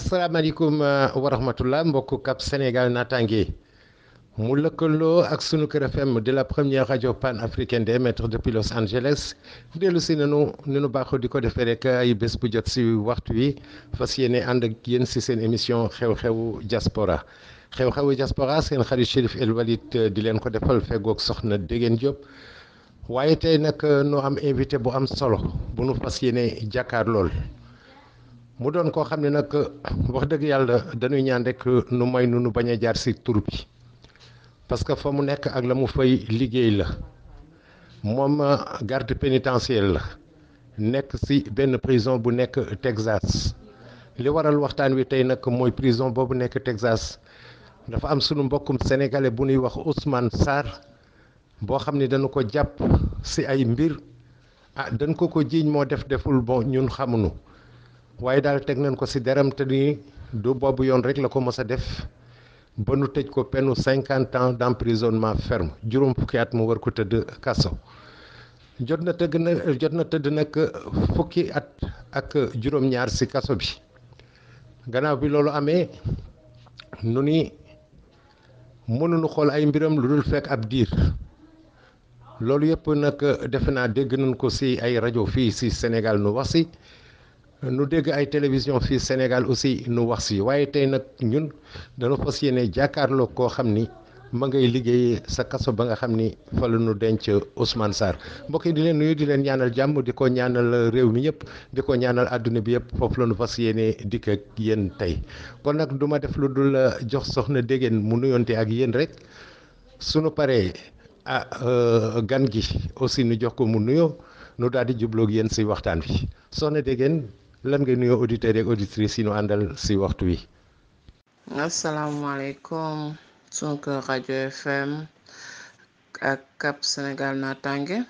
asalaamaaleykum wa rahmatullah mbokku Cap Sénégal naataange mu lëkkaloo ak sunu Kër FM de la première radio panafricaine des maîtres depuis Los Angeles dellu si nanu ni nu baaxoo di ko defee rek ay bés bu jot si waxtu wi fas yéene ànd ak yéen si seen émission xew-xewu diaspora xew-xewu diaspora seen xarit Chérif El Walid di leen ko defal feggoog soxna Dégène Diop waaye tey nag nu am invité bu am solo bu nu fas yéene jàkkaar lool. mu doon koo xam ne nag wax dëgg yàlla dañuy ñaan rek nu may nu bañ a jaar si tur bi parce que fa mu nekk ak la mu fay liggéey la moom garde pénitentiaire la nekk si benn prison bu nekk Texas li waral waxtaan wi tey nag mooy prison boobu nekk Texas dafa am sunu mbokkum sénégalais bu ñuy wax Ousmane Sarr boo xam ne dañu ko jàpp si ay mbir dañ ko jiiñ moo deful bon ñun xamuñu. waaye daal teg nañ ko ci deram te ni du boobu yoon rek la ko mës a def ba nu tëj ko penu 50 ans d'emprisonnement ferme juróom fukki at mu war ko tëdd kaso jot na tëdd nag fukki at ak juróom-ñaar ci kaso bi gannaaw bi loolu amee nu ni mënuñu xool ay mbiram lu dul fekk ab diir loolu yëpp nag defe naa dégg nañ ko ci ay rajo fii ci Sénégal nu wax ci nu dégg ay télévision fii Sénégal aussi nu wax si waaye tey nag ñun dañu fas yéene jàkkaarloo koo xam ni ma ngay liggéey sa kaso ba nga xam ni fa la nu denc Ousmane Sarr mbokk yi di leen nuyu di leen ñaanal jàmm di ko ñaanal réew mi yëpp di ko ñaanal àdduna bi yëpp foofu la nu fas yéene dikk ak yéen tey kon nag du ma def lu dul jox soxna Dégène mu nuyonte ak yéen rek sunu paree gan gi aussi nu jox ko mu nuyoo nu daal di jubloog yéen si waxtaan bi soxna Dégène lan nga nuyoo auditeurs ak auditrices yi nu àndal si waxtu wi. asalaamaaleykum sunu Kër rajo FM ak Cap Sénégal naataange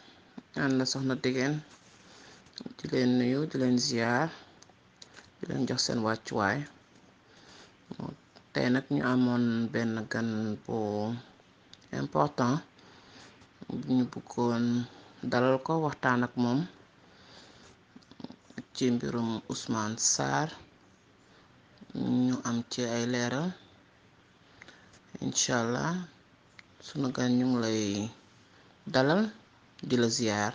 ànd na soxna Dégène di leen nuyu di leen ziar di leen jox seen wàccuwaay tey nag ñu amoon benn gan bu important bu ñu bëggoon dalal ko waxtaan ak moom ci mbirum Ousmane Sarr ñu am ci ay leeral incha allah sunu gan ñu ngi lay dalal di la ziar.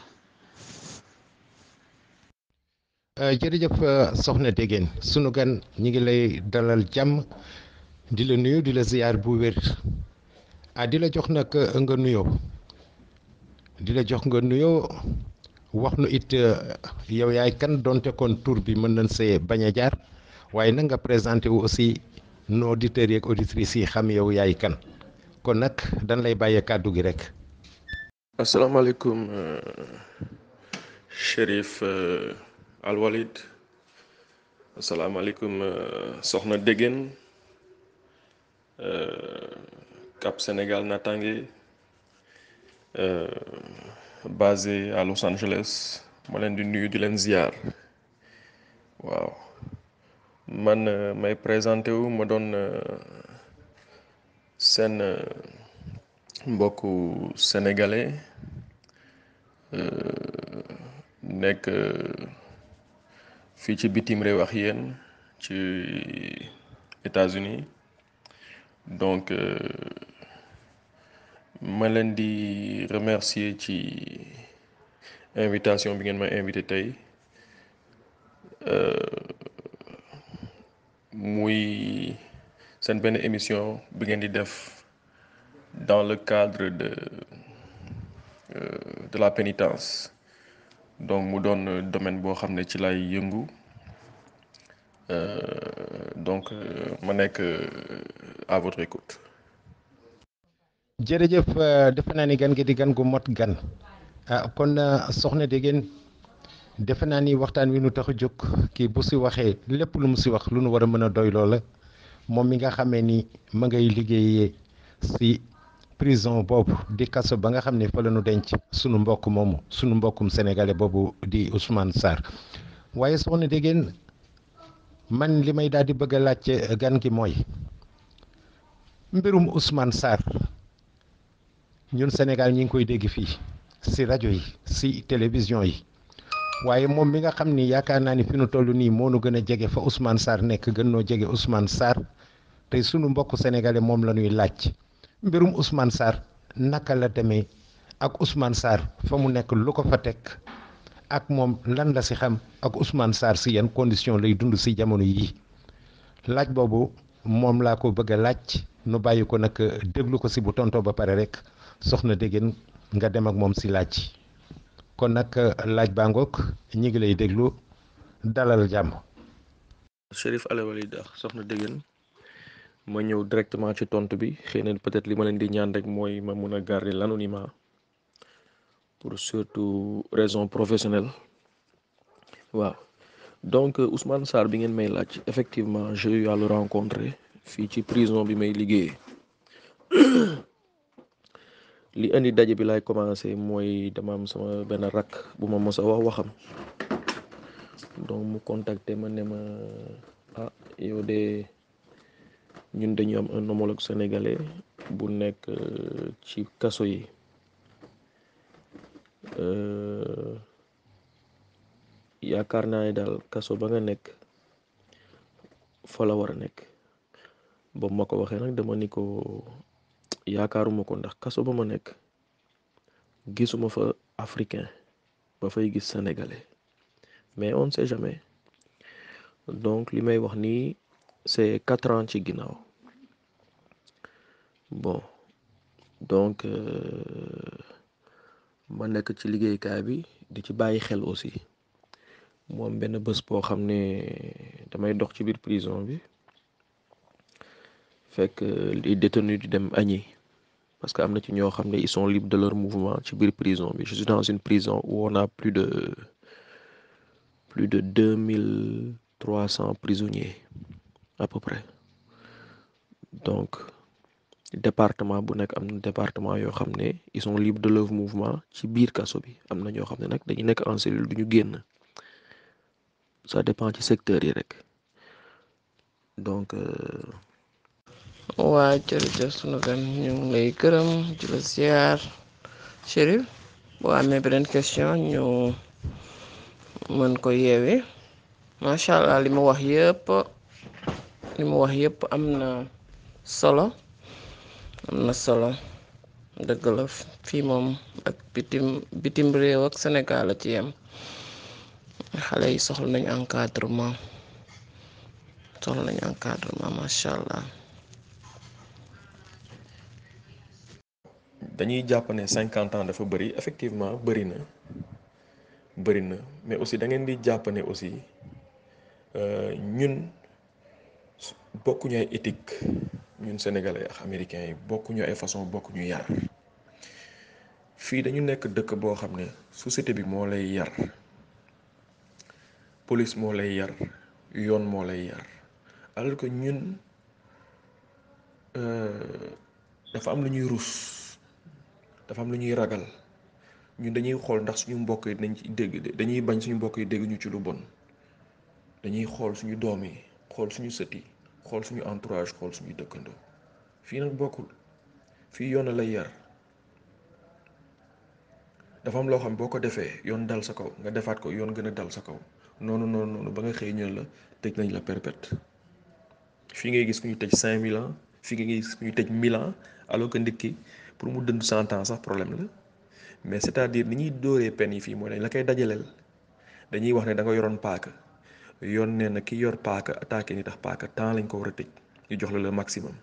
jërëjëf soxna Dégène sunu gan ñi ngi lay dalal jàmm di la nuyu di la ziar bu wér di la jox nag nga nuyoo wax nu it yow yaay kan donte kon tur bi mën nañ see bañ a jaar waaye nag nga présenté wu aussi nos auditeurs yeeg auditrices yi xam yow yaay kan kon nag dañ lay bàyyee kàddu gi rek. asalaamaaleykum Chérif El Walid asalaamaaleykum soxna Dégène Cap Sénégal naataange basé à Los Angeles ma leen di nuyu di leen ziar waaw man may présenté wu ma doon seen mbokku sénégalais nekk fii ci bitim réew ak yéen ci États-Unis donc ma leen di remercier ci invitation bi ngeen ma invité tey muy seen benn émission bi ngeen di def dans le cadre de la pénitence donc mu doon domaine boo xam ne ci lay yëngu donc ma nekk à votre écoute. jërëjëf defe naa ni gan gi di gan gu mot gan kon soxna Dégène defe naa ni waxtaan wi nu tax a jóg kii bu si waxee lépp lu mu si wax lu nu war a mën a doy loola moom mi nga xamee ni ma ngay liggéeyee si prison boobu di kaso ba nga xam ne fa la nu denc sunu mbokk moomu sunu mbokkum sénégalais boobu di Ousmane Sarr waaye soxna Dégène man li may daal di bëgg a laajte gan gi mooy mbirum Ousmane Sarr ñun Sénégal ñi ngi koy dégg fii si rajo yi si télévision yi waaye moom mi nga xam ni yaakaar naa ni fi nu toll nii moo nu gën a jege fa Ousmane Sarr nekk gën noo jege Ousmane Sarr tey sunu mbokku sénégalais moom la ñuy laaj mbirum Ousmane Sarr naka la demee ak Ousmane Sarr fa mu nekk lu ko fa teg ak moom lan la si xam ak Ousmane Sarr si yan condition lay dund si jamono yii laaj boobu moom laa ko bëgg a laaj nu bàyyi ko nag déglu ko si bu tontoo ba pare rek soxna Degen nga dem ak moom si laaj kon nag laaj baa ngoog ñi ngi lay déglu dalal jàmm. Chérif Aliou Walida soxna Degen ma ñëw directement ci tontu bi xëy na peut-être li ma leen di ñaan rek mooy ma mun a garder l'anonymat pour surtout raison professionnelle waaw donc Ousmane Sarr bi ngeen may laaj effectivement j'ai eu à le rencontrer fii ci prison bi may liggéeyee li indi daje bi laay commencé mooy dama am sama benn rakk bu ma mos a wax waxam donc mu contacté ma ne ma yow de ñun dañu am un homologue sénégalais bu nekk ci kaso yi yaakaar naa ne daal kaso ba nga nekk fa la war a nekk ba ma ko waxee nag dama ni ko yaakaaruma ko ndax kaso ba ma nekk gisuma fa africain ba fay gis sénégalais mais on ne sait jamais donc li may wax nii c'est 4 ans ci ginnaaw bon donc ma nekk ci liggéeykaay bi di ci bàyyi xel aussi moom benn bés boo xam ne damay dox ci biir prison bi fekk les détenus di dem añi parce que am na ci ñoo xam ne ils sont libres de leur mouvement ci biir prison bi je suis dans une prison où on a plus de 2300 prisonniers à peu près donc département bu nekk am na département yoo xam ne ils sont libres de leur mouvement ci biir kaso bi am na ñoo xam ne nag dañu nekk en cellule du ñu génn ça dépend ci secteur yi rek donc waa jërëjëf sunu gan ñu ngi lay gërëm di la ziar Chérif boo amee beneen question ñu mën ko yeewi macha allah li mu wax yëpp am na solo dëgg la fii moom ak bitim réew ak Sénégal a ci yem xale yi soxla nañ encadrement macha allah. dañuy jàpp ne 50 ans dafa bëri effectivement bëri na mais aussi da ngeen di jàpp ne aussi ñun bokkuñu ay éthique ñun sénégalais ak américains yi bokkuñu ay façon bokkuñu yar fii dañu nekk dëkk boo xam ne société bi moo lay yar police moo lay yar yoon moo lay yar alors que ñun dafa am lu ñuy rus dafa am lu ñuy ragal ñun dañuy xool ndax suñu mbokk yi dañ ci dégg dañuy bañ suñu mbokk yi dégg ñu ci lu bon dañuy xool suñu doom yi xool suñu sët yi xool suñu entourage xool suñu dëkkandoo fii nag bokkul fii yoon lay yar dafa am loo xam boo ko defee yoon dal sa kaw nga defaat ko yoon gën a dal sa kaw noonu ba nga xëy ñëw la tëj nañ la perpète fii ngay gis ku ñu tëj 5000 ans fii ngay gis ku ñu tëj 1000 ans alors que nit ki pour mu dund 100 ans sax problème la mais c'est-à-dire ni ñuy dóoree peine yi fii mooy dañ la koy dajaleel dañuy wax ne da nga yoroon paaka yoon nee na ki yor paaka attaqué ni tax paaka temps lañ ko war a tëj ñu jox la le maximum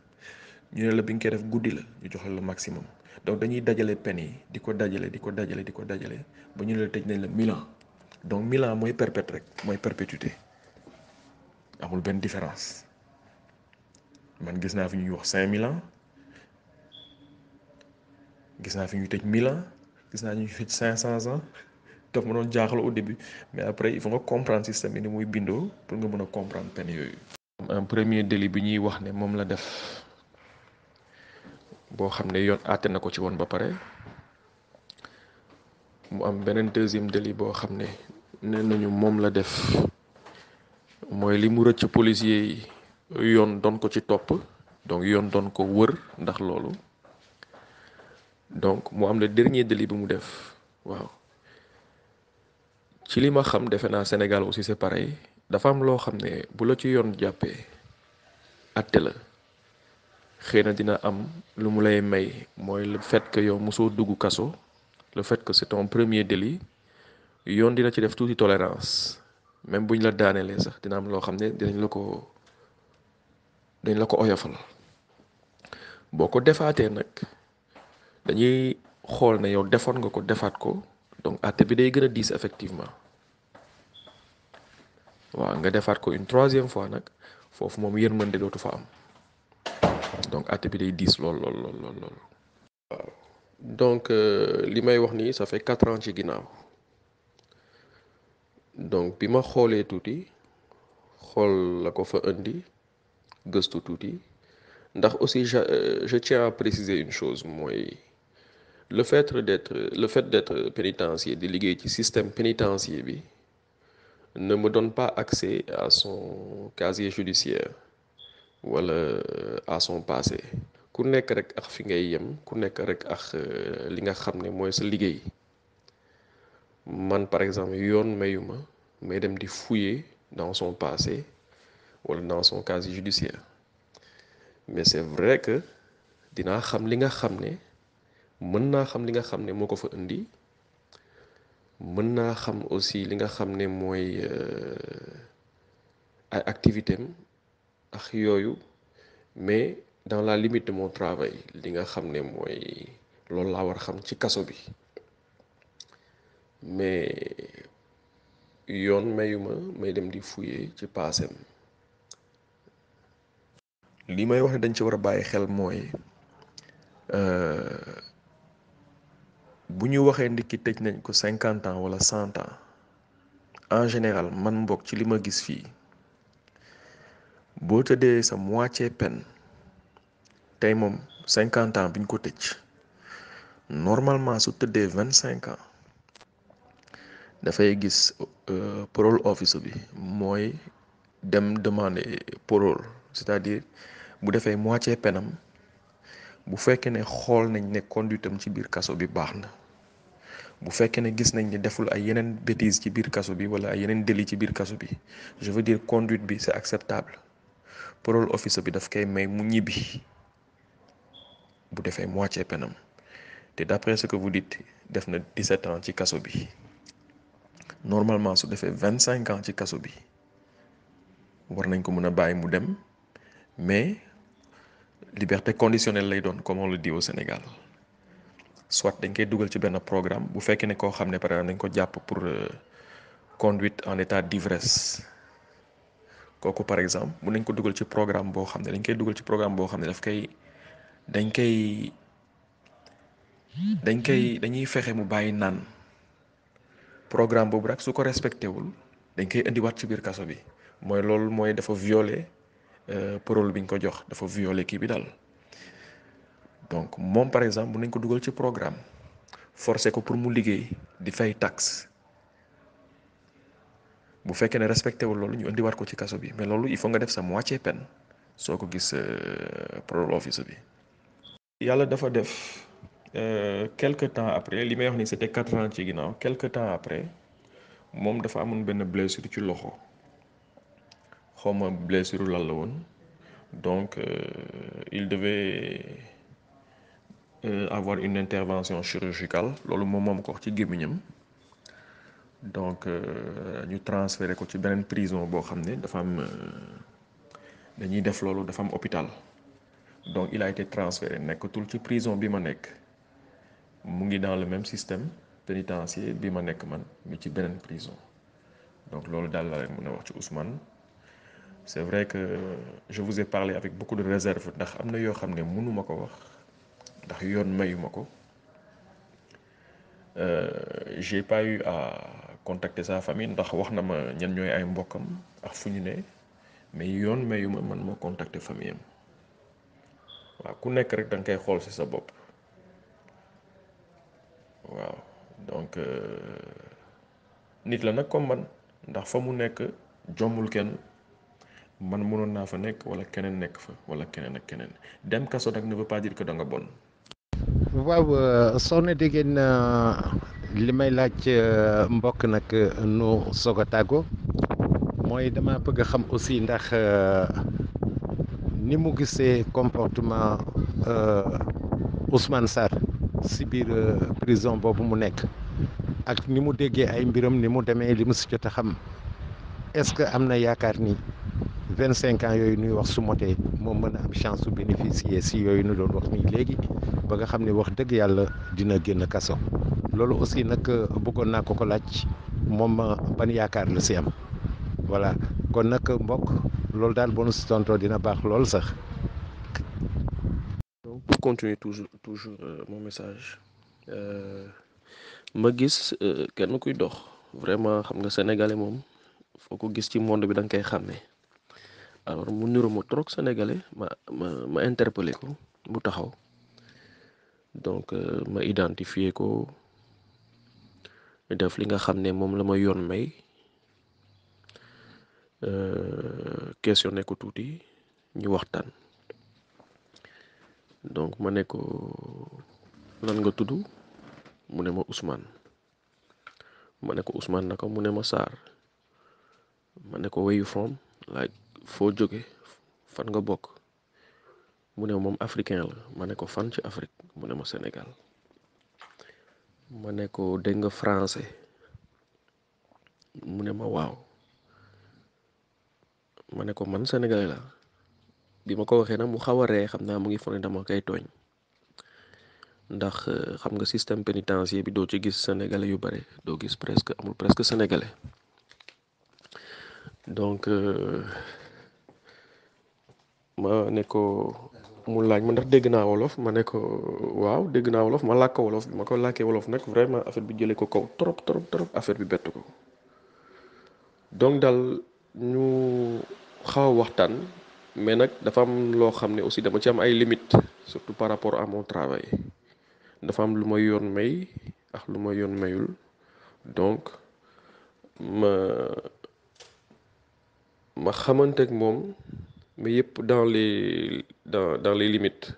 ñu ne la bi nga koy def guddi la ñu jox la le maximum donc dañuy dajale peine yi di ko dajale ba ñu ne la tëj nañ la 1000 ans donc 1000 ans mooy perpète rek mooy perpétuité amul benn différence man gis naa fi ñuy wax 5000 ans gis naa fi ñuy tëj 1000 ans gis naa ñuy tëj 500 ans daf ma doon jaaxal au début mais après il faut nga comprendre système bi ni muy bindoo pour nga mën a comprendre peine yooyu. un premier délit bi ñuy wax ne moom la def boo xam ne yoon àtte na ko ci woon ba pare mu am beneen deuxième délit boo xam ne nee nañu moom la def mooy li mu rëcc policier yi yoon doon ko ci topp donc yoon doon ko wër ndax loolu donc mu am le dernier délit bi mu def waaw ci li ma xam defe naa Sénégal aussi c'est pareil dafa am loo xam ne bu la ci yoon jàppee àtte la xëy na dina am lu mu lay may mooy le fait que yow mosoo dugg kaso le fait que c'est ton premier délit yoon dina ci def tuuti tolérance même buñ la daanelee sax dina am loo xam ne dañ la ko oyofal boo ko defaatee nag dañuy xool ne yow defoon nga ko defaat ko donc àtte bi day gën a diis effectivement waaw nga defaat ko une troisième fois nag foofu moom yërmande dootu fa am donc àtte bi day diis lool lool lool lool lool. waaw donc li may wax nii ça fait 4 ans ci ginnaaw donc bi ma xoolee tuuti xool la ko fa indi gëstu tuuti ndax aussi je tiens à préciser une chose mooy le fait d'être pénitencier di liggéey ci système pénitentiaire bi ne me donne pas accès à son casier judiciaire wala à son passé ku nekk rek ak fi ngay yem ku nekk rek ak li nga xam ne mooy sa liggéey man par exemple yoon mayuma may dem di fouiller dans son passé wala dans son casier judiciaire mais c'est vrai que dinaa xam li nga xam ne mën naa xam li nga xam ne moo ko fa indi mën naa xam aussi li nga xam ne mooy ay activité am ak yooyu mais dans la limite de mon travail li nga xam ne mooy loolu laa war a xam ci kaso bi mais yoon mayuma may dem di fouiller ci paasem li may wax ne dañ ci war a bàyyi xel mooy bu ñu waxee ndikki tëj nañ ko 50 ans wala 100 ans en général man mbokk ci li ma gis fii boo tëddee sa moitié peine tey moom 50 ans bi ñu ko tëj normalement su tëddee 25 ans dafay gis parole office bi mooy dem demander parole c'est-à-dire bu defee moitié penam bu fekkee ne xool nañ ne conduite am ci biir kaso bi baax na bu fekkee ne gis nañ ne deful ay yeneen bêtises ci biir kaso bi wala ay yeneen délit ci biir kaso bi je veux dire conduite bi c'est acceptable parole office bi daf koy may mu ñibbi bu defee moitié penam te d'après ce que vous dites def na 17 ans ci kaso bi normalement su defee 25 ans ci kaso bi war nañ ko mën a bàyyi mu dem mais liberté conditionnelle lay doon comme on le dit au Sénégal soit dañ koy dugal ci benn programme bu fekkee ne koo xam ne par exemple dañ ko jàpp pour conduite en état d'ivresse kooku par exemple mun nañ ko dugal ci programme boo xam ne dañ koy dugal ci programme boo xam ne dañuy fexe mu bàyyi naan programme boobu rek su ko respecté wul dañ koy indiwaat ci biir kaso bi mooy loolu mooy dafa violer parole bi ñu ko jox dafa violer kii bi daal donc moom par exemple mun nañ ko dugal ci programme forcer ko pour mu liggéey di fay taxe bu fekkee ne respecté wul loolu ñu indiwaat ko ci kaso bi mais loolu il faut nga def sa moitié peine soo ko gis parole office bi. yàlla dafa def quelque temps après li may wax ni c'était 4 ans ci ginnaaw quelque temps après moom dafa amoon benn blessure ci loxo xawma blessure lan la woon donc il devait avoir une intervention chirurgicale loolu moom ko wax ci gémmiñam donc ñu transféré ko ci beneen prison boo xam ne dafa am dañuy def loolu dafa am hôpital donc il a été transféré nekkatul ci prison bi ma nekk mu ngi dans le même système pénitentiaire bi ma nekk man mi ci beneen prison donc loolu daal la rek mën a wax ci Ousmane c'est vrai que je vous ai parlé avec beaucoup de réserve ndax am na yoo xam ne mënuma ko wax ndax yoon mayuma ko j'ai pas eu à contacter sa famille ndax wax na ma ñan ñooy ay mbokkam ak fu ñu ne mais yoon mayuma man moo contacter famille am waaw ku nekk rek da nga koy xool ci sa bopp waaw donc nit la nag comme man ndax fa mu nekk jommul kenn man mënoon naa fa nekk wala keneen nekk fa wala keneen ak keneen dem kaso nag ne veut pas dire que da nga bon. waaw soxna Degen li may laaj mbokk nag nu soog a tàggoo mooy dama bëgg a xam aussi ndax ni mu gisee comportement Ousmane Sarr si biir prison boobu mu nekk ak ni mu déggee ay mbiram ni mu demee li mu si jot a xam est-ce que am na yaakaar ni 25 ans yooyu nuy wax su motee moom mën a am chance su bénéficier si yooyu nu doon wax nii léegi ba nga xam ne wax dëgg yàlla dina génn kaso loolu aussi nag bëggoon naa ko laaj moom ban yaakaar la si am voilà kon nag mbokk loolu daal boo nu si tontoo dina baax lool sax. donc pour continuer toujours mon message ma gis kenn kuy dox vraiment xam nga sénégalais moom foo ko gis ci monde bi da nga koy xàmme alors mu niru ma trop sénégalais ma interpellé ko mu taxaw donc ma identifié ko def li nga xam ne moom la ma yoon may questionné ko tuuti ñu waxtaan donc ma ne ko lan nga tudd mu ne ma Ousmane ma ne ko Ousmane naka mu ne ma Sarr ma ne ko where you from like foo jóge fan nga bokk mu ne moom africain la ma ne ko fan ci Afrique mu ne ma Sénégal ma ne ko dégg nga français mu ne ma waaw ma ne ko man sénégalais la bi ma ko waxee nag mu xaw a ree xam naa mu ngi foog ne dama koy tooñ ndax xam nga système pénitentiaire bi doo ci gis sénégalais yu bare doo gis presque amul presque sénégalais donc ma ne ko mu laaj ma ndax dégg naa wolof ma ne ko waaw dégg naa wolof ma làkk wolof bi ma ko làkkee wolof nag vraiment affaire bi jëlee ko kaw trop affaire bi bett ko donc daal ñu xaw a waxtaan mais nag dafa am loo xam ne aussi dama ci am ay limites surtout par rapport à mon travail dafa am lu ma yoon may ak lu ma yoon mayul donc ma xamante ak moom mais yëpp dans les limites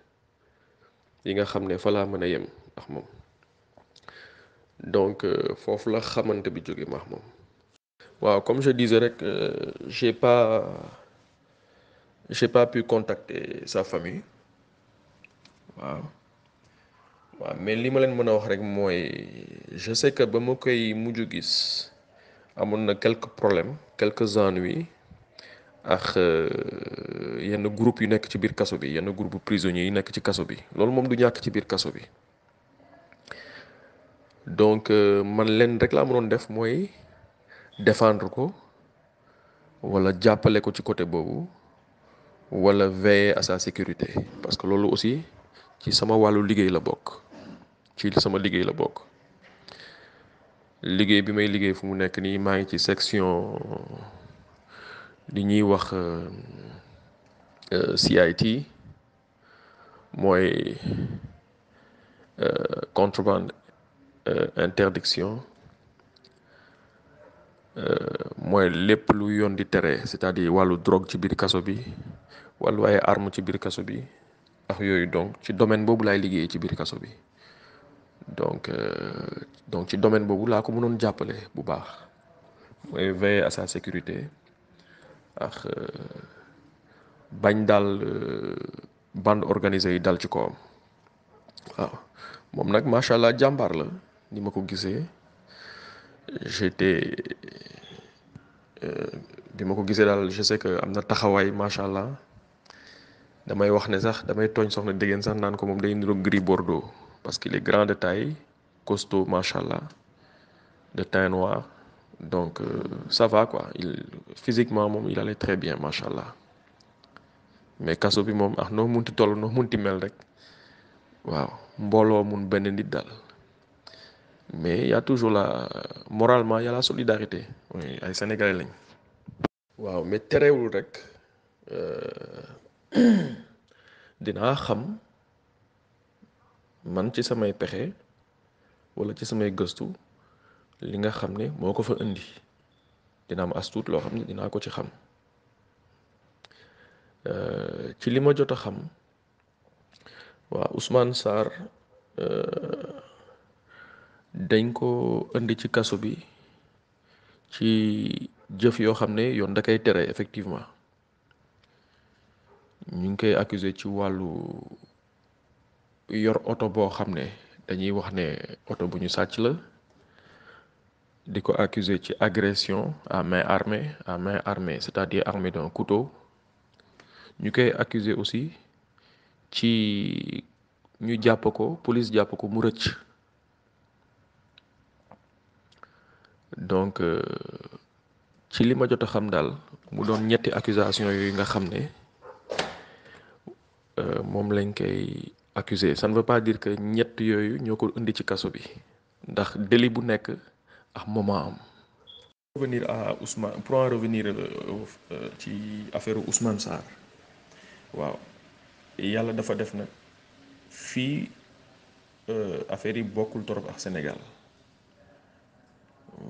yi nga xam ne fa laa mën a yem ak moom donc foofu la xamante bi jóge ma ak moom. waaw comme je disais rek j'ai pas pu contacter sa famille waaw mais li ma leen mën a wax rek mooy je sais que ba ma koy mujj gis amoon na quelques problèmes quelques ennuis ak yenn groupe yu nekk ci biir kaso bi yenn groupe prisonniers yi nekk ci kaso bi loolu moom du ñàkk ci biir kaso bi donc man leen rek laa mënoon def mooy défendre ko wala jàppale ko ci côté boobu wala veiller à sa sécurité parce que loolu aussi ci sama wàllu liggéey la bokk ci sama liggéey la bokk liggéey bi may liggéey fu mu nekk nii maa ngi ci section li ñuy wax CIT mooy contrebande interdiction mooy lépp lu yoon di tere c'est-à-dire wàllu drogue ci biir kaso bi wàllu ay arme ci biir kaso bi ak yooyu donc ci domaine boobu laay liggéey ci biir kaso bi donc ci domaine boobu laa ko mënoon jàppale bu baax mooy veiller à sa sécurité ak bañ daal bande organisée yi dal ci kawam waaw moom nag macha allah jàmbaar la ni ma ko gisee j'étais bi ma ko gisee daal je sais que am na taxawaay macha allah damay wax ne sax damay tooñ soxna déggeen sax naan ko moom day niroog Gris Bordeaux parce qu'il est grand de taille costaud macha allah de teint noir donc ça va quoi physiquement moom il allait très bien macha allah mais kaso bi moom noo munti toll noo munti mel rek waaw mbooloo mun benn nit daal mais y a toujours moralement y a la solidarité ay sénégalais lañ. waaw mais terewul rek dinaa xam man ci samay pexe wala ci samay gëstu li nga xam ne moo ko fa indi dina am as tuut loo xam ne dinaa ko ci xam ci li ma jot a xam waa Ousmane Sarr dañ ko indi ci kaso bi ci jëf yoo xam ne yoon da koy tere effectivement ñu ngi koy accusé ci wàllu yor oto boo xam ne dañuy wax ne oto bu ñu sàcc la di ko accusé ci agression à main armée c'est-à-dire armée d'un couteau ñu koy accusé aussi ci ñu jàpp ko police jàpp ko mu rëcc donc ci li ma jot a xam daal mu doon ñetti accusation yooyu nga xam ne moom lañ koy accusé ça ne veut pas dire que ñett yooyu ñoo ko indi ci kaso bi ndax délit bu nekk ak moment am. Revenir à Ousmane pour en revenir ci affaire Ousmane Sarr waaw yàlla dafa def nag fii affaire yi bokkul torop ak Sénégal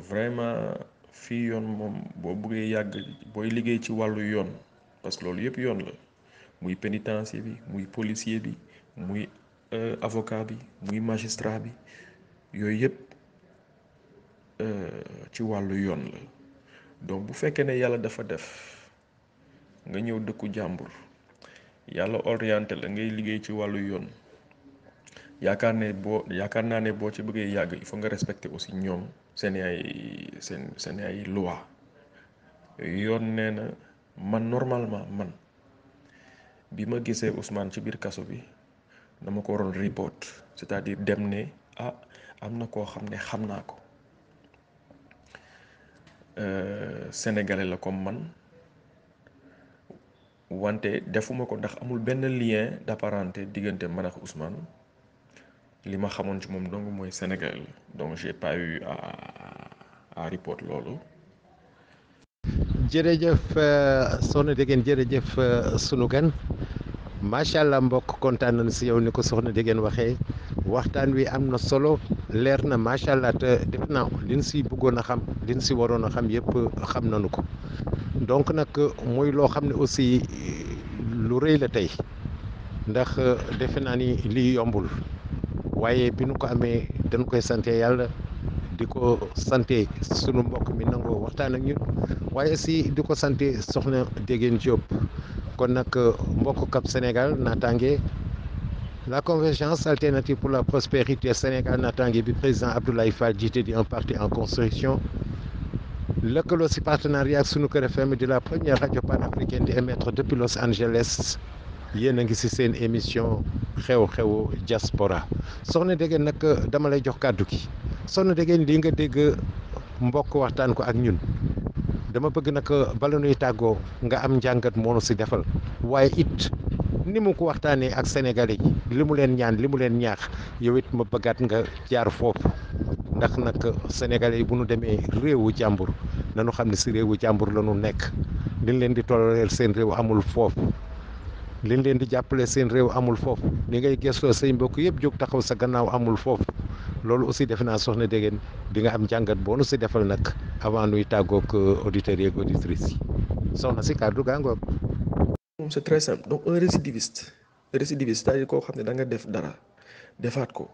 vraiment fii yoon moom boo bëggee yàgg booy liggéey ci wàllu yoon parce que loolu yëpp yoon la muy pénitencier bi muy policier bi muy avocat bi muy magistrat bi yooyu yëpp ci wàllu yoon la donc bu fekkee ne yàlla dafa def nga ñëw dëkku jàmbur yàlla orienté la ngay liggéey ci wàllu yoon yaakaar naa ne boo ci bëggee yàgg il faut nga respecter aussi ñoom seen ay loi yoon nee na man normalement man bi ma gisee Ousmane ci biir kaso bi dama ko waroon report c'est-à-dire dem ne am na koo xam ne xam naa ko sénégalais la comme man wante defuma ko ndax amul benn lien d'apparenté diggante man ak Ousmane li ma xamoon ci moom donc mooy sénégalais la donc j'ai pas eu à report loolu. jërëjëf soxna Degen jërëjëf sunu gan macha allah mbokk kontaan nañu si yow ni ko soxna Degen waxee waxtaan wi am na solo leer na macha allah te def naa liñ si bëggoon a xam liñ si waroon a xam yëpp xam nañu ko donc nag muy loo xam ne aussi lu rëy la tey ndax defe naa ni lii yombul waaye bi nu ko amee dañu koy sante yàlla di ko sante sunu mbokk mi nangoo waxtaan ak ñun waaye aussi di ko sante soxna Degen Diop kon nag mbokk Cap Sénégal naataange la convergence alternative pour la prospérité Sénégal naataange bi président Abdoulaye Fall jiite di un parti en construction lëkkaloo si partenariat ak sunu Kër FM di la première radio panafricaine di émettre depuis Los Angeles yéen a ngi si seen émission xew-xewu diaspora soxna Degen nag dama lay jox kàddu gi soxna Degen lii nga dégg mbokk waxtaan ko ak ñun dama bëgg nag bala nuy tàggoo nga am njàngat moonu si defal waaye it ni mu ko waxtaanee ak sénégalais yi li mu leen ñaan li mu leen ñaax yow it ma bëggaat nga jaar foofu ndax nag sénégalais yi bu nu demee réewu jàmbur nañu xam ne si réewu jàmbur la ñu nekk liñ leen di toléreel seen réew amul foofu liñ leen di jàppale seen réew amul foofu li ngay gëstoo say mbokk yëpp jóg taxaw sa gannaaw amul foofu loolu aussi defe naa soxna Degen di nga am jàngat boo nu si defal nag avant nuy tàggoog auditeurs yeeg auditrices yi soxna si kàddu gaa ngoog. moom c'est très simple donc un récidiviste c'est-à-dire koo xam ne da nga def dara defaat ko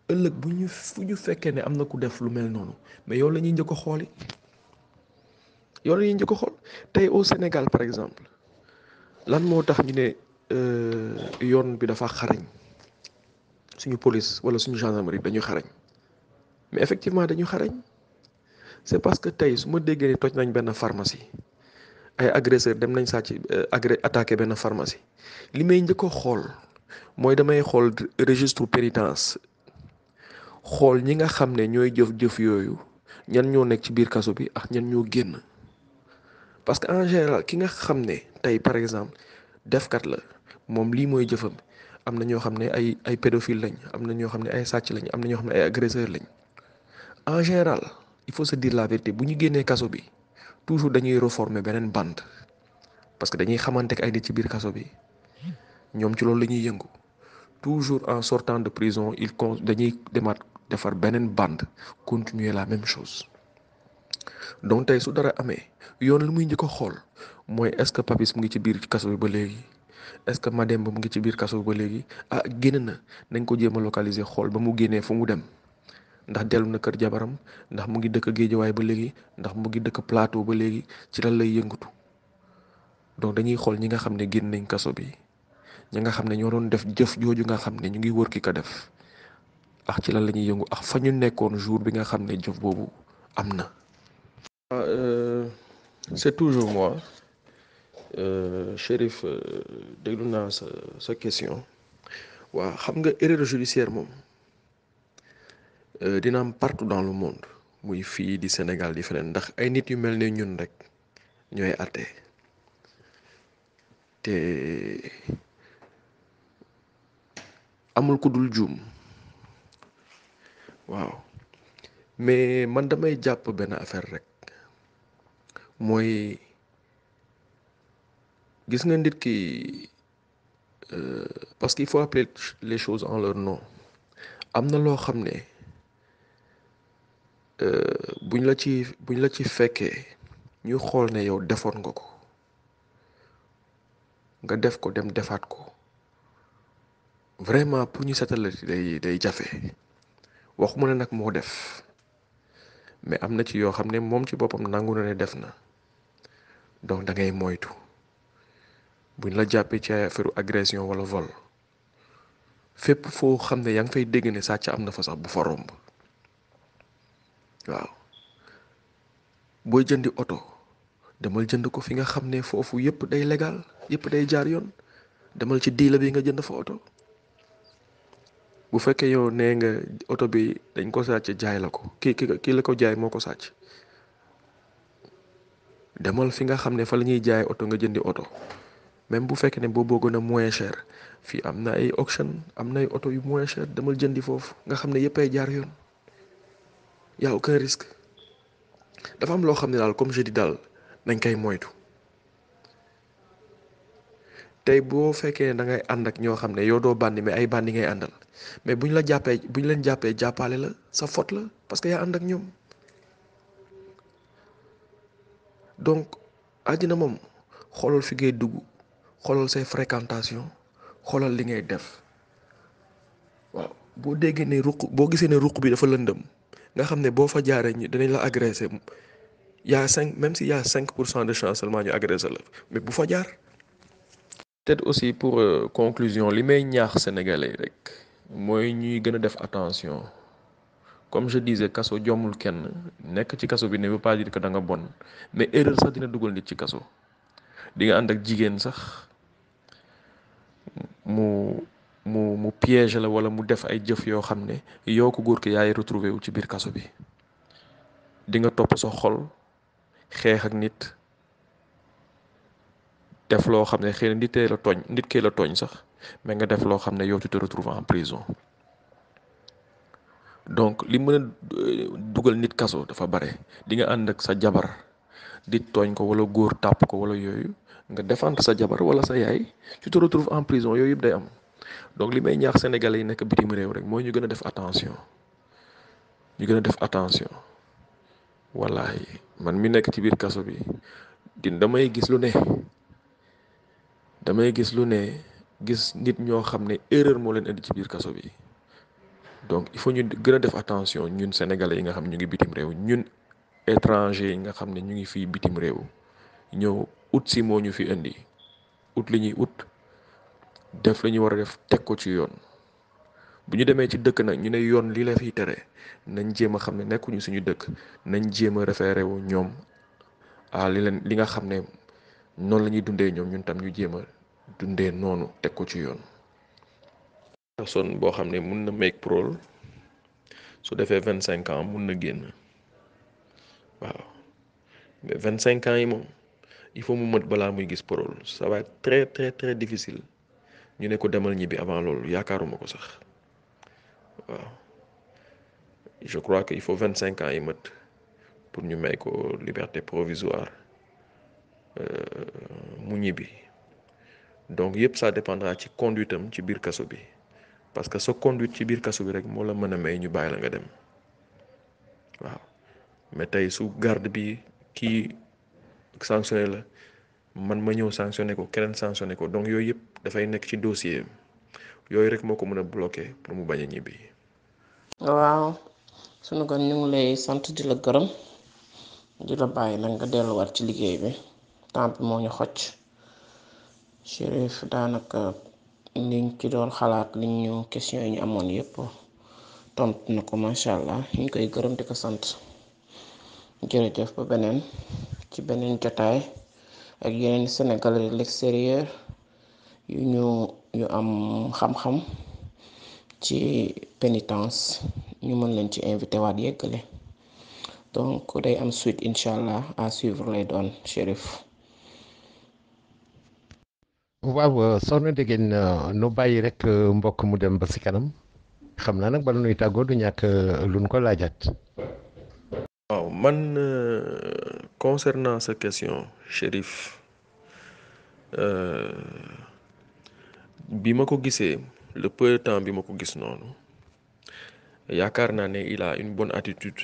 ëllëg fu ñu fekkee ne am na ku def lu mel noonu mais yow la ñuy njëkk a xooli yow la ñuy njëkk a xool tey au Sénégal par exemple lan moo tax ñu ne yoon bi dafa xarañ suñu police wala suñu gendarmerie dañu xarañ mais effectivement dañu xarañ c'est parce que tey su ma déggee ni toj nañ benn pharmacie ay agresseur dem nañ sàcc attaqué benn pharmacie li may njëkk a xool mooy damay xool registre pénitence xool ñi nga xam ne ñooy jëf yooyu ñan ñoo nekk ci biir kaso bi ak ñan ñoo génn parce que en général ki nga xam ne tey par exemple defkat la moom lii mooy jëfam am na ñoo xam ne ay pédophile lañ am na ñoo xam ne ay sàcc lañ am na ñoo xam ne ay agresseur lañ en général il faut se dire la vérité bu ñu génnee kaso bi toujours dañuy reformer beneen bande parce que dañuy xamante ak ay nit ci biir kaso bi ñoom ci loolu la ñuy yëngu toujours en sortant de prison dañuy demaat defar beneen bande continuer la même chose donc tey su dara amee yoon lu muy njëkk a xool mooy est-ce que Papis mu ngi ci biir kaso bi ba léegi est-ce que Mademba mu ngi ci biir kaso bi ba léegi génn na nañ ko jéem a localiser xool ba mu génnee fu mu dem ndax dellu na kër jabaram ndax mu ngi dëkk Géejawaay ba léegi ndax mu ngi dëkk Plateau ba léegi ci lan lay yëngatu. donc dañuy xool ñi nga xam ne génn nañ kaso bi ñi nga xam ne ñoo doon def jëf jooju nga xam ne ñu ngi wër ki ko def ak ci lan la ñuy yëngu ak fa ñu nekkoon jour bi nga xam ne jëf boobu am na. C'est toujours moi Chérif, déglu naa sa question. waaw xam nga erreur judiciaire moom dina am partout dans le monde muy fii di Sénégal di feneen ndax ay nit yu mel ne ñun rek ñooy àtte te amul ku dul juum waaw mais man damay jàpp benn affaire rek mooy gis nga nit ki parce qu'il faut appeler les choses en leur nom am na loo xam ne buñ la ci fekkee ñu xool ne yow defoon nga ko nga def ko dem defaat ko vraiment pour ñu setal la day jafe waxuma ne nag moo def mais am na ci yoo xam ne moom ci boppam nangu na ne def na donc da ngay moytu buñ la jàppee ci ay affaire agression wala vol fépp foo xam ne yaa ngi fay dégg ne sàcc am na fa sax bu fa romb waaw booy jëndi oto demal jënd ko fi nga xam ne foofu yëpp day légal yëpp day jaar yoon demal ci diila bi nga jënd fa oto bu fekkee yow nee nga oto bi dañ ko sàcc jaay la ko kii la ko jaay moo ko sàcc demal fi nga xam ne fa la ñuy jaay oto nga jëndi oto même bu fekkee ne boo bëggoon a moins cher fii am na ay auction am na ay oto yu moins cher demal jëndi foofu nga xam ne yëpp ay jaar yoon y a aucun risque dafa am loo xam ne daal comme je dis daal nañ koy moytu tey boo fekkee ne da ngay ànd ak ñoo xam ne yow doo bandi mais ay bandi ngay àndal mais buñ leen jàppee jàppale la sa faute la parce que yaa ànd ak ñoom donc àddina moom xoolal fi ngay dugg xoolal say fréquentation xoolal li ngay def waaw boo déggee ne boo gisee ne ruq bi dafa lëndëm nga xam ne boo fa jaaree ñu danañ la agressé même si y a 5% de chance seulement ñu agressé la mais bu fa jaar. peut-être aussi pour conclusion li may ñaax sénégalais rek mooy ñuy gën a def attention comme je disais kaso jommul kenn nekk ci kaso bi ne veut pas dire que da nga bon mais erreur sax dina dugal nit ci kaso di nga ànd ak jigéen sax mu piège la wala mu def ay jëf yoo xam ne yow ko góor ki yaay retrouvé wu ci biir kaso bi di nga topp sa xol xeex ak nit def loo xam ne xëy na nit kee la tooñ sax mais nga def loo xam ne yow tu te retrouves en prison donc li mën a dugal nit kaso dafa bare di nga ànd ak sa jabar di tooñ ko wala góor tàpp ko wala yooyu nga défendre sa jabar wala sa yaay tu te retrouves en prison yooyu yëpp day am donc li may ñaax sénégalais yi nekk bitim réew rek mooy ñu gën a def attention wallahi man mi nekk ci biir kaso bi damay gis lu ne gis nit ñoo xam ne erreur moo leen indi ci biir kaso bi donc il faut ñu gën a def attention ñun sénégalais yi nga xam ñu ngi bitim réew ñun étranger yi nga xam ne ñu ngi fii bitim réew ñëw ut si moo ñu fi indi ut li ñuy ut def la ñu war a def teg ko ci yoon bu ñu demee ci dëkk nag ñu ne yoon lii la fiy tere nañ jéem a xam ne nekkuñu suñu dëkk nañ jéem a référé wu ñoom li nga xam ne noonu la ñuy dundee ñoom ñun tam ñu jéem a dundee noonu teg ko ci yoon. personne boo xam ne mun na make parole su defee 25 ans mun na génn waaw mais 25 ans yi moom il faut mu mët balaa muy gis parole ça va être très très très difficile ñu ne ko demal ñibbi avant loolu yaakaaruma ko sax waaw je crois que il faut 25 ans yi mët pour ñu may ko liberté provisoire mu ñibbi donc yëpp ça dépendra ci conduite am ci biir kaso bi parce que sa conduite ci biir kaso bi rek moo la mën a may ñu bàyyi la nga dem waaw mais tey su garde bi kii sanctionné la man ma ñëw sanctionné ko keneen sanctionné ko donc yooyu yëpp dafay nekk ci dossier yooyu rek moo ko mën a bloqué pour mu bañ a ñibbi. waaw sunu gan ñu ngi lay sant di la gërëm di la bàyyi nag nga delluwaat ci liggéey bi temps bi moo ñu xocc. Chérif daanaka liñ ci doon xalaat liñ ñu question yi ñu amoon yépp tontu na ko macha allah ñu ngi koy gërëm di ko sant. jërëjëf ba beneen ci beneen jotaay ak yeneen Sénégalais de l'extérieur yu am xam-xam ci pénitence ñu mën leen ci invité waat yeggale donc day am suite incha allah à suivre lay doon Chérif. waaw soxna Degene nu bàyyi rek mbokk mu dem ba si kanam xam naa nag bala nuy tàggoo du ñàkk luñ ko laajaat. waaw man concernant sa question Chérif bi ma ko gisee le peu de temps bi ma ko gis noonu yaakaar naa ne il a une bonne attitude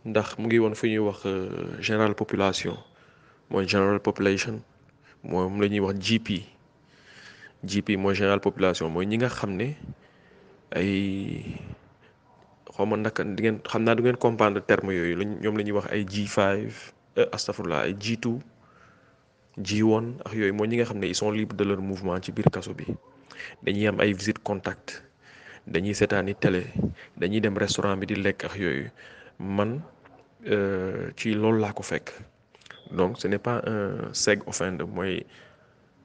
ndax mu ngi woon fu ñuy wax général population mooy general population moom la ñuy wax GP mooy général population mooy ñi nga xam ne ay xaw ma naka di ngeen xam naa du ngeen comprendre terme yooyu lañ ñoom la ñuy wax ay G5 astafurlah ay G2 G1 ak yooyu mooy ñi nga xam ne ils sont libres de leur mouvement ci biir kaso bi dañuy am ay visite contact dañuy seetaani télé dañuy dem restaurant bi di lekk ak yooyu man ci loolu laa ko fekk donc ce n'est pas un seg offender mooy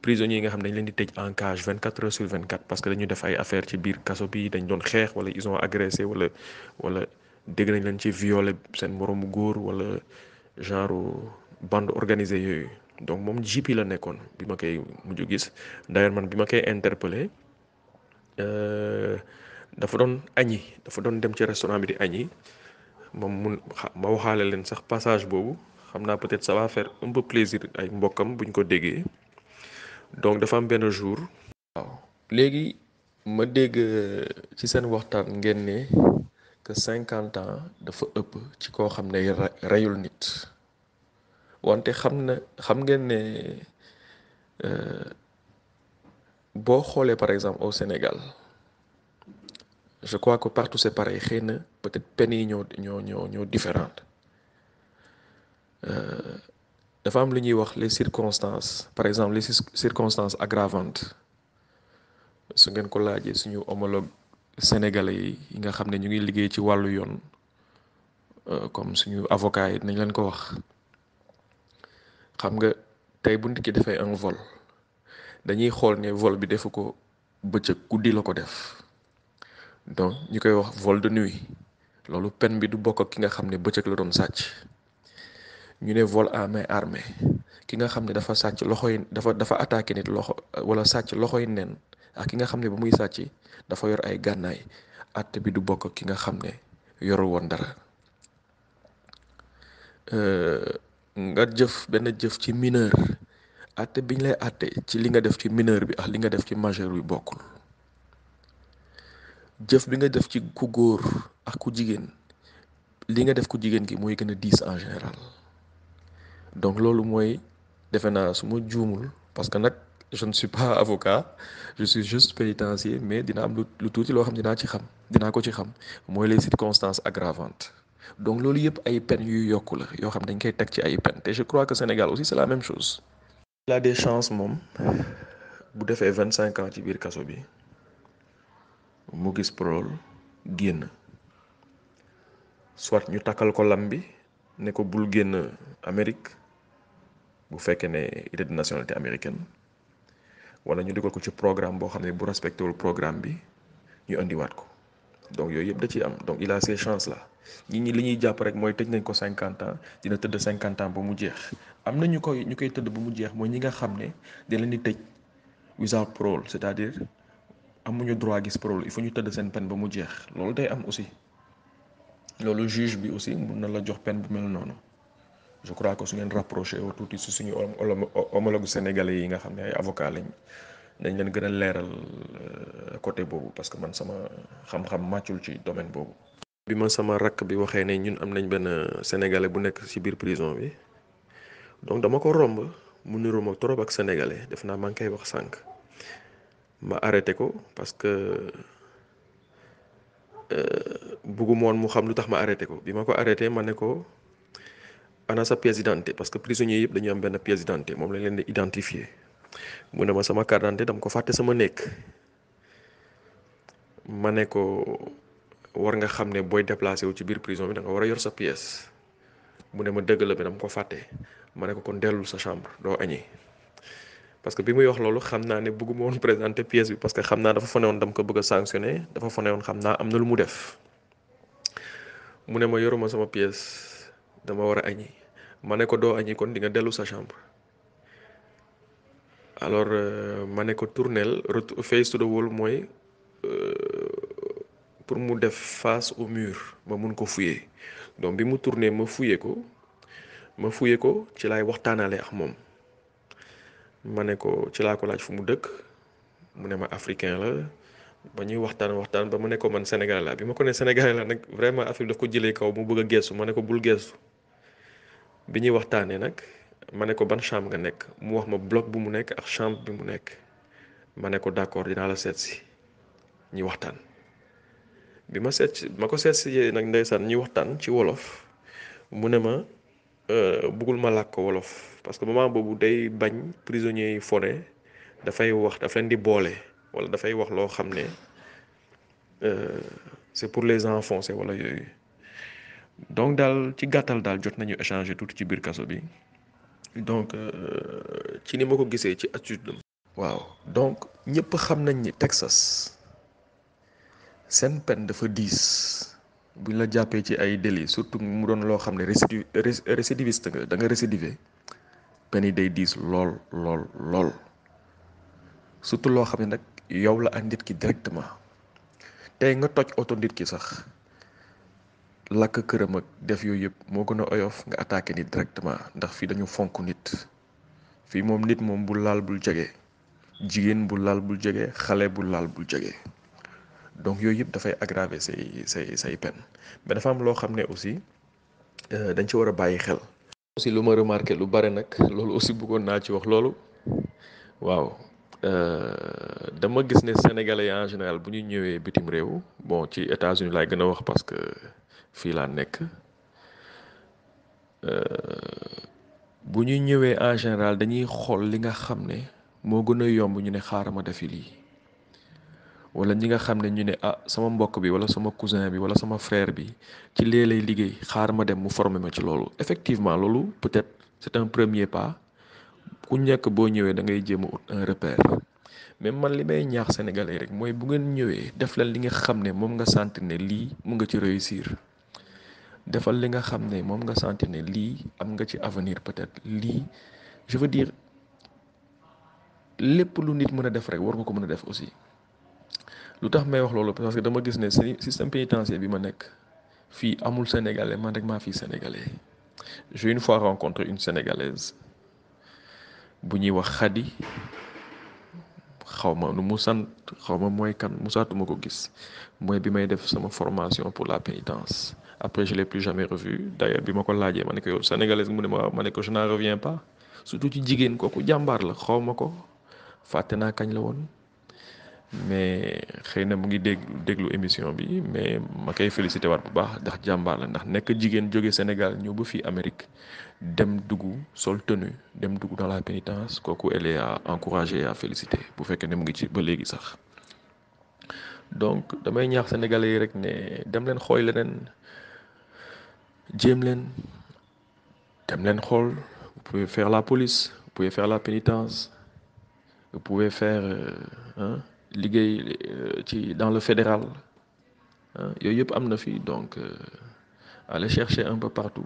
prisonniers yi nga xam dañ leen di tëj en cage 24 heures sur 24 parce que dañu def ay affaire ci biir kaso bi dañ doon xeex wala ils ont agressé wala dégg nañ leen ci violé seen moroomu góor wala genre bande organisée yooyu donc moom GP la nekkoon bi ma koy mujj gis d'ailleurs man bi ma koy interpellé dafa doon añi dafa doon dem ci restaurant bi di añi moom ma waxaale leen sax passage boobu xam naa peut-être ça va faire un peu plaisir ay mbokkam buñ ko déggee donc dafa am benn jour. waaw léegi ma dégg ci seen waxtaan ngeen ne que 50 ans dafa ëpp ci koo xam ne reyul nit wante xam ngeen ne boo xoolee par exemple au Sénégal je crois que partout c'est pareil xëy na peut-être peine yi ñoo différentes dafa am lu ñuy wax les circonstances par exemple les circonstances aggravantes su ngeen ko laajee suñu homologue sénégalais yi nga xam ne ñu ngi liggéey ci wàllu yoon comme suñu avocat yi nañ leen ko wax xam nga tey bu nit ki defee un vol dañuy xool ne vol bi defu ko bëccëg guddi la ko def donc ñu koy wax vol de nuit loolu peine bi du bokk ak ki nga xam ne bëccëg la doon sàcc ñu ne vol à main armée ki nga xam ne dafa sàcc loxo yi dafa attaqué nit loxo wala sàcc loxo yi nen ak ki nga xam ne ba muy sàcc dafa yor ay gànnaay àtte bi du bokk ak ki nga xam ne yorul woon dara nga jëf benn jëf ci mineur àtte bi ñu lay àtte ci li nga def ci mineur bi ak li nga def ci majeur bi bokkul jëf bi nga def ci ku góor ak ku jigéen li nga def ku jigéen ki mooy gën a diis en général donc loolu mooy defe naa su ma juumul parce que nag je ne suis pas avocat je suis juste pénitencier mais dina am lu tuuti loo xam dinaa ko ci xam mooy les circonstances aggravantes donc loolu yëpp ay peines yuy yokku la yoo xam dañ koy teg ci ay peines te je crois que Sénégal aussi c'est la même chose. il a des chances moom bu defee 25 ans ci biir kaso bi mu gis parole génn soit ñu takkal ko lam bi ne ko bul génn Amérique bu fekkee ne il est de nationalité américaine wala ñu dugal ko ci programme boo xam ne bu respecté wul programme bi ñu indiwaat ko donc yooyu yëpp da ciy am donc il a ces chances là ñi li ñuy jàpp rek mooy tëj nañ ko 50 ans dina tëdd 50 ans ba mu jeex am na ñu koy tëdd ba mu jeex mooy ñi nga xam ne di leen di tëj without parole c'est-à-dire amuñu droit gis parole il faut ñu tëdd seen peine ba mu jeex loolu day am aussi loolu juge bi aussi mun na la jox peine bu mel noonu je crois que su ngeen rapproché wu tuuti si suñu homologue sénégalais yi nga xam ne ay avocat lañ dañ leen gën a leeral côté boobu parce que man sama xam-xam màccul ci domaine boobu. bi ma sama rakk bi waxee ne ñun am nañ benn sénégalais bu nekk ci biir prison bi donc dama ko romb mu niroo ma trop ak sénégalais def naa maa ngi koy wax sànq ma arrêté ko parce que bëgguma woon mu xam lu tax ma arrêté ko bi ma ko arrêté ma ne ko ana sa pièce d'identité parce que prisonniers yëpp dañu am benn pièce d'identité moom lañ leen di identifier mu ne ma sama carte d'identité dama ko fàtte sama nekk. ma ne ko war nga xam ne booy déplacé wu ci biir prison bi da nga war a yor sa pièce mu ne ma dëgg la bi dama ko fàtte ma ne ko kon dellul sa chambre doo añi parce que bi muy wax loolu xam naa ne bëgguma woon présenter pièce bi parce que xam naa dafa fa ne woon dama ko bëgg a sanctionné dafa fa ne woon xam naa am na lu mu def mu ne ma yoruma sama pièce dama war a añi ma ne ko doo añi kon di nga dellu sa chambre alors ma ne ko tournel face to the wall mooy pour mu def face au mur ma mun ko fouiller donc bi mu tourné ma fouiller ko ci laay waxtaanaale ak moom ma ne ko ci laa ko laaj fu mu dëkk mu ne ma africain la ba ñuy waxtaan ba mu ne ko man sénégalais la bi ma ko ne sénégalais la nag vraiment affaire daf ko jëlee kaw mu bëgg a geestu ma ne ko bul geestu bi ñuy waxtaanee nag ma ne ko ban chambre nga nekk mu wax ma bloc bu mu nekk ak chambre bi mu nekk ma ne ko d'accord dinaa la seet si ñi waxtaan bi ma ko seet si nag ndeysaan ñi waxtaan ci wolof mu ne ma bëggul ma làkk ko wolof parce que moment boobu day bañ prisonniers yi fone dafay wax daf leen di boole wala dafay wax loo xam ne c'est pour les enfoncer wala yooyu donc daal ci gàttal daal jot nañu échanger tuuti ci biir kaso bi donc ci ni ma ko gisee ci attitude am waaw donc ñëpp xam nañ ni Texas seen peine dafa diis buñ la jàppee ci ay délits surtout mu doon loo xam ne récidiviste nga da nga récidivé peine yi day diis lool surtout loo xam ne nag yow la ak nit ki directement tey nga toj oto nit ki sax lakk këram ak def yooyu yëpp moo gën a oyof nga attaqué nit directement ndax fii dañu fonk nit fii moom nit moom bul laal bul jege jigéen bul laal bul jege xale bul laal bul jege donc yooyu yëpp dafay aggraver say peine mais dafa am loo xam ne aussi dañ ci war a bàyyi xel. aussi lu ma remarqué lu bare nag loolu aussi bëggoon naa ci wax loolu waaw dama gis ne sénégalais en général bu ñu ñëwee bitim réew bon ci États-Unis laay gën a wax parce que fii laa nekk bu ñu ñëwee en général dañuy xool li nga xam ne moo gën a yomb ñu ne xaaral ma defi lii wala ñi nga xam ne ñu ne sama mbokk bi wala sama cousin bi wala sama frère bi ci lee lay liggéey xaar ma dem mu former ma ci loolu effectivement loolu peut-être c'est un premier pas ku nekk boo ñëwee da ngay jéem a ut un repère mais man li may ñaax sénégalais rek mooy bu ngeen ñëwee def leen li nga xam ne moom nga sentir ne lii mu nga ci réussir defal li nga xam ne moom nga sentir ne lii am nga ci avenir peut-être lii je veux dire lépp lu nit mën a def rek war nga ko mën a def aussi. lu tax may wax loolu parce que dama gis ne système pénitentiaire bi ma nekk fii amul sénégalais man rek maa fii sénégalais j'ai une fois rencontré une sénégalaise bu ñuy wax Khady xaw ma nu mu sant xaw ma mooy kan musaatuma ko gis mooy bi may def sama formation pour la pénitence après je l'ai plus jamais revu d'ailleurs bi ma ko laajee ma ne ko yow sénégalaise mu ne ma waaw ma ne ko je n'en reviens pas surtout ci jigéen kooku jàmbaar la xaw ma ko fàtte naa kañ la woon. mais xëy na mu ngi déglu émission bi mais ma koy félicité waat bu baax ndax jàmbaar la ndax nekk jigéen jóge Sénégal ñëw ba fii Amérique dem dugg sol tenue dem dugg dans la pénitence kooku elle est à encourager à féliciter bu fekkee ne mu ngi ci ba léegi sax donc damay ñaax sénégalais yi rek ne dem leen xool leneen jéem leen dem leen xool vous pouvez faire la police vous pouvez faire la pénitence vous pouvez faire liggéey ci dans le fédéral yooyu yëpp am na fi donc aller chercher un peu partout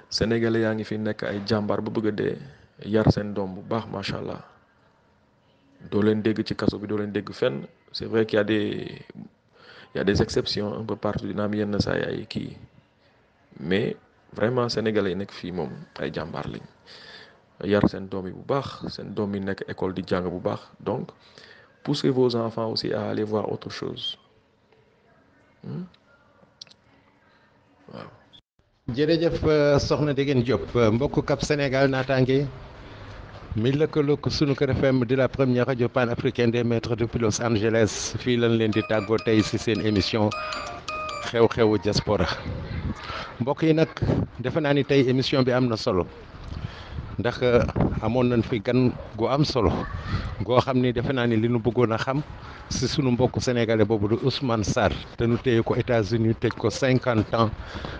sénégalais yaa ngi fi nekk ay jàmbaar ba bëgg a dee yar seen doom bu baax macha allah doo leen dégg ci kaso bi doo leen dégg fenn c'est vrai qu'il y a des exceptions un peu partout dina am yenn saa yi ay kii mais vraiment sénégalais yi nekk fii moom ay jàmbaar lañ yar seen doom yi bu baax seen doom yi nekk école di jàng bu baax donc poussez vos enfants aussi à aller voir autre chose waaw. jërëjëf soxna Degen Diop mbokku Cap Sénégal naataange mi lëkkaloog sunu Kër FM di la première radio panafricaine des maîtres depuis Los Angeles fii lañ leen di tàggoo tey ci seen émission xew-xewu diaspora mbokk yi nag defe naa ni tey émission bi am na solo ndax amoon nañ fi gan gu am solo goo xam ni defe naa ni li nu bëggoon a xam si sunu mbokku sénégalais boobu di Ousmane Sarr te nu téye ko États-Unis tëj ko 50 ans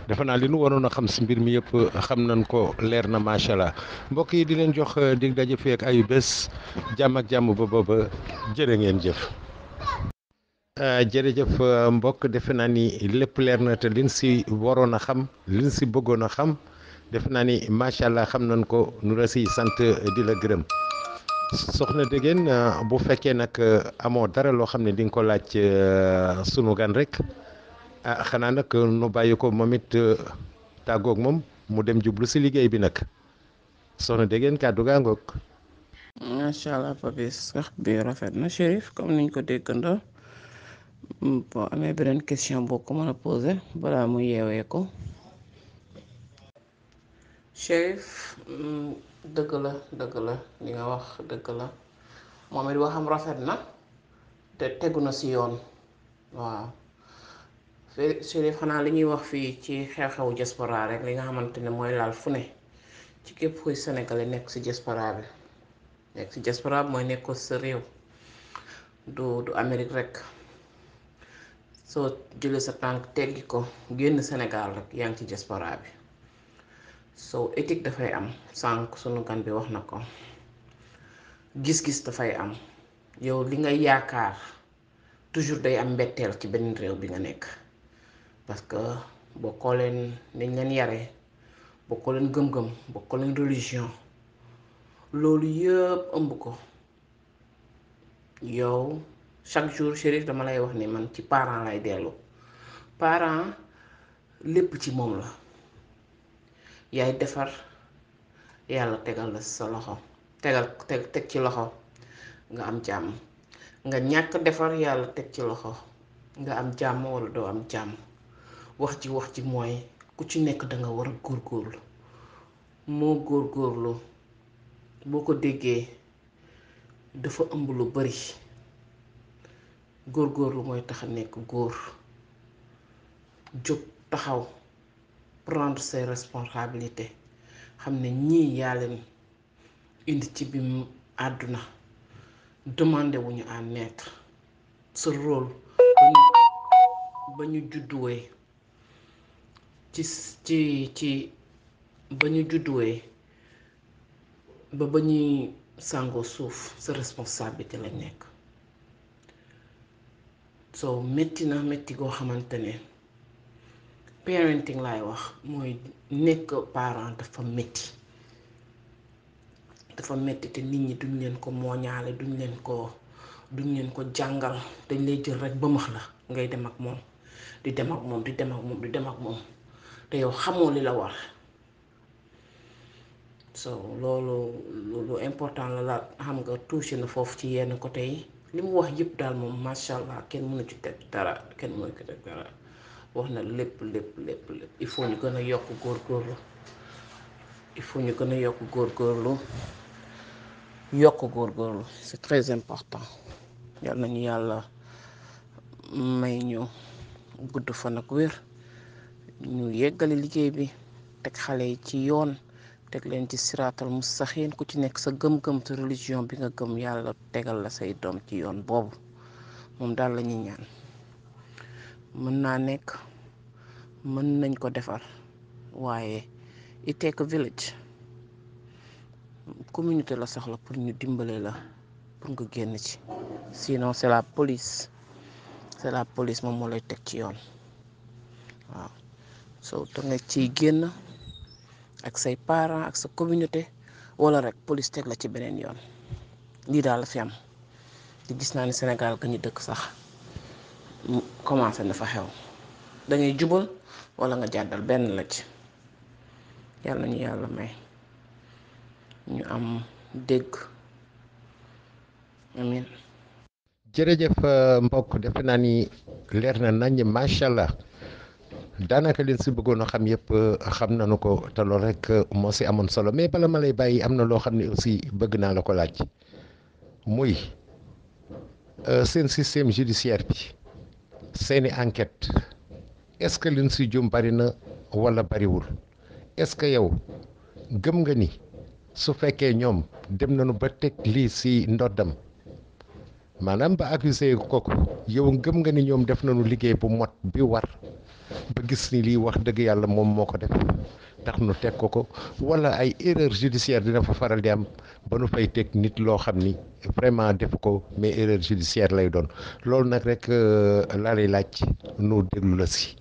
defe naa li nu waroon a xam si mbir mi yëpp xam nañ ko leer na macha allah mbokk yi di leen jox dig daje fii ak ayu bés jàmm ak jàmm ba booba jërë ngeen jëf. jërëjëf mbokk defe naa ni lépp leer na te liñ si waroon a xam liñ si bëggoon a xam defe naa ni macha allah xam nañ ko nu la siy sant di la gërëm soxna Degene bu fekkee nag amoo dara loo xam ne di nga ko laaj sunu gan rek xanaa nag nu bàyyi ko moom it tàggoog moom mu dem jublu si liggéey bi nag soxna Degene kàddu gaa ngoog. macha allah Papis wax bi rafet na Chérif comme niñ ko déggandoo. boo amee beneen question boo ko mën a posé balaa mu yeewee ko Chérif dëgg la li nga wax dëgg la moom it waxam rafet na te tegu na ci yoon waaw Chérif xanaa li ñuy wax fii ci xew-xewu diaspora rek li nga xamante ne mooy laal fu ne ci képp kuy sénégalais nekk ci diaspora bi mooy nekk ko sa réew du Amérique rek soo jëlee sa tànk teggi ko génn Sénégal rek yaa ngi ci diaspora bi soo éthique dafay am sànq sunu gan bi wax na ko gis-gis dafay am yow li nga yaakaar toujours day am mbetteel ci benn réew bi nga nekk parce que bokkoo leen niñ leen yare bokkoo leen gëm-gëm bokkoo leen religion loolu yëpp ëmb ko yow chaque jour Chérif dama lay wax ni man ci parent lay dellu parent lépp ci moom la yaay defar yàlla tegal la sa loxo teg ci loxo nga am jàmm nga ñàkk defar yàlla teg ci loxo nga am jàmm walla doo am jàmm wax ci mooy ku ci nekk danga war a góorgóorlu moo góorgóorlu boo ko déggee dafa ëmb lu bari góorgóorlu mooy tax a nekk góor jóg taxaw prendre ses responsabilités xam ne ñii yaa leen indi ci bi àdduna demandé wuñu à naître sa rôle ba ñu judduwee ci ba ñu judduwee ba ñuy sàngoo suuf sa responsabilité lañ nekk so métti na métti goo xamante ne parenting laay wax mooy nekk parent dafa métti te nit ñi duñ leen ko mooñaale duñ leen ko jàngal dañ lay jël rek ba max la ngay dem ak moom di dem ak moom te yow xamoo li la war so loolu lu important la xam nga touché na foofu ci yenn côté yi li mu wax yëpp daal moom macha allah kenn mënu ci teg dara wax na lépp il faut ñu gën a yokk góorgóorlu c'est très important yal nañu yàlla may ñu gudd fan ak wér ñu yeggali liggéey bi teg xale yi ci yoon teg leen ci siraatal mustaqiim ku ci nekk sa gëm-gëm sa religion bi nga gëm yàlla tegal la say doom ci yoon boobu moom daal la ñuy ñaan mën naa nekk mën nañ ko defar waaye it take a village communauté la soxla pour ñu dimbale la pour nga génn ci sinon c'est la police moom moo lay teg ci yoon waaw soo te nga ciy génn ak say parents ak sa communauté wala rek police teg la ci beneen yoon lii daal la fi am di gis naa ni Sénégal ga ñu dëkk sax commencé na fa xew dangay jubal wala nga jàddal benn la ci yàlla ñu yàlla may ñu am dégg amin jërëjëf mbokk defe naa ni leer na nañ macha allah daanaka leen si bëggoon a xam yëpp xam nañu ko te loolu rek moo si amoon solo mais bala ma lay bàyyi am na loo xam ne aussi bëgg naa la ko laaj muy seen système judiciaire bi seeni enquête est-ce que liñ si jum bari na wala bariwul est-ce que yow gëm nga ni su fekkee ñoom dem nañu ba teg lii si ndoddam maanaam ba accusé kooku yow gëm nga ni ñoom def nañu liggéey bu mot bi war ba gis ni lii wax dëgg yàlla moom moo ko def tax nu teg ko wala ay erreur judiciaire dina fa faral di am ba nu fay teg nit loo xam ni vraiment def ko mais erreur judiciaire lay doon loolu nag rek laa lay laaj nu déglu la si.